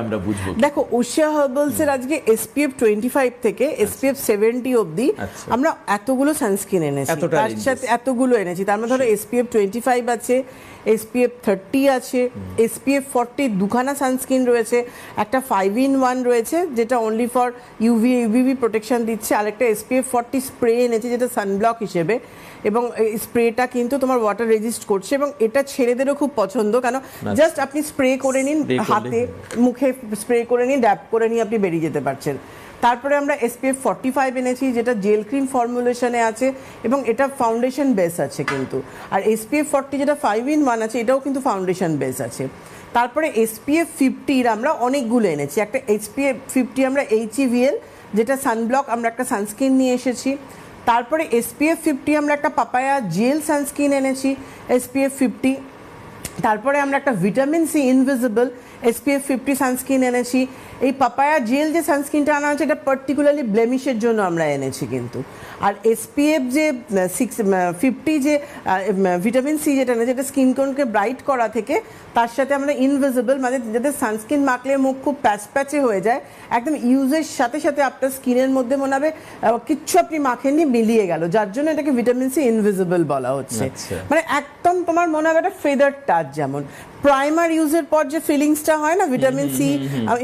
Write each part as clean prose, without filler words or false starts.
আমরা বুঝবো? দেখো উষা হার্বালস এর আজকে SPF 25 থেকে SPF 70 অবধি আমরা এতগুলো সানস্ক্রিন এনেছি, তার সাথে এতগুলো এনেছি। তার মধ্যে ধরো SPF 25 আছে, SPF 30 আছে, SPF 40 দুখানা সানস্ক্রিন রয়েছে, একটা 5-in-1 রয়েছে যেটা অনলি ফর UVB প্রোটেকশন দিচ্ছে, আরেকটা SPF 40 স্প্রে এনেছি যেটা সানব্লক হিসেবে, এবং স্প্রেটা কিন্তু তোমার ওয়াটার রেজিস্ট করছে এবং এটা ছেলেদেরও খুব পছন্দ, কেন জাস্ট আপনি স্প্রে করে নিন, হাতে মুখে স্প্রে করে নিন, ড্যাপ করে নিয়ে আপনি বেরিয়ে যেতে পারছেন। তারপরে আমরা SPF 45 এনেছি যেটা জেল ক্রিম ফর্মুলেশনে আছে এবং এটা ফাউন্ডেশন বেস আছে কিন্তু, আর SPF 40 যেটা 5-in-1 আছে এটাও কিন্তু ফাউন্ডেশন বেস আছে। তারপরে SPF 50 আমরা অনেকগুলো এনেছি, একটা SPF 50 আমরা HEVL যেটা সানব্লক, আমরা একটা সানস্ক্রিন নিয়ে এসেছি। তারপরে SPF 50 আমরা একটা পাপায়া জেল সানস্ক্রিন এনেছি SPF 50। তারপরে আমরা একটা vitamin C invisible SPF 50 sunscreen এনেছি। এই পাপায়া জেল যে সানস্ক্রিনটা আনা হয়েছে এটা পার্টিকুলারলি ব্লেমিশের জন্য আমরা এনেছি কিন্তু। আর SPF যে 50 যে ভিটামিন সি যেটা এনেছি এটা স্কিন টোনকে ব্রাইট করা থেকে, তার সাথে আমরা ইনভিজিবল মানে যাদের সানস্ক্রিন মাখলে মুখ খুব প্যাচপ্যাচে হয়ে যায়, একদম ইউজের সাথে সাথে আপনার স্কিনের মধ্যে মনে হবে কিচ্ছু আপনি মাখেননি, মিলিয়ে গেল, যার জন্য এটাকে ভিটামিন সি ইনভিজিবল বলা হচ্ছে। মানে একদম তোমার মনে হবে একটা ফেদার টাচ, যেমন প্রাইমার ইউজের পর যে ফিলিংসটা হয় না ভিটামিন সি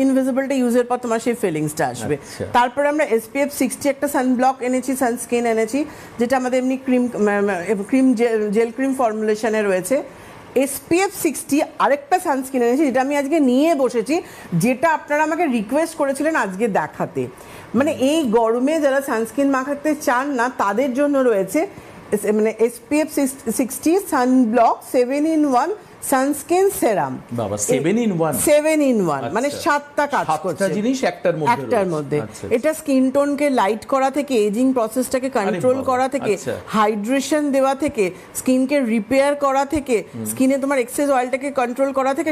ইনভিজিবলটা ইউজের পর তোমার সেই ফিলিংসটা আসবে। তারপরে আমরা SPF 60 একটা সানব্লক এনেছি, সানস্ক্রিন এনেছি যেটা আমাদের এমনি ক্রিম জেল ক্রিম ফর্মুলেশনে রয়েছে। SPF 60 আরেকটা সানস্ক্রিন এনেছি যেটা আমি আজকে নিয়ে বসেছি, যেটা আপনারা আমাকে রিকোয়েস্ট করেছিলেন আজকে দেখাতে। মানে এই গরমে যারা সানস্ক্রিন মাখাতে চান না তাদের জন্য রয়েছে মানে SPF 60 সানব্লক 7-in-1 সানস্ক্রিন সেরাম। বাবা 7-in-1 7-in-1 মানে 7টা কাজ করছে, 7টা জিনিস একটার মধ্যে। এটা স্কিন টোনকে লাইট করা থেকে, এজিং প্রসেসটাকে কন্ট্রোল করা থেকে, হাইড্রেশন দেওয়া থেকে, স্কিনকে রিপেয়ার করা থেকে, স্কিনে তোমার এক্সেস অয়েলটাকে কন্ট্রোল করা থেকে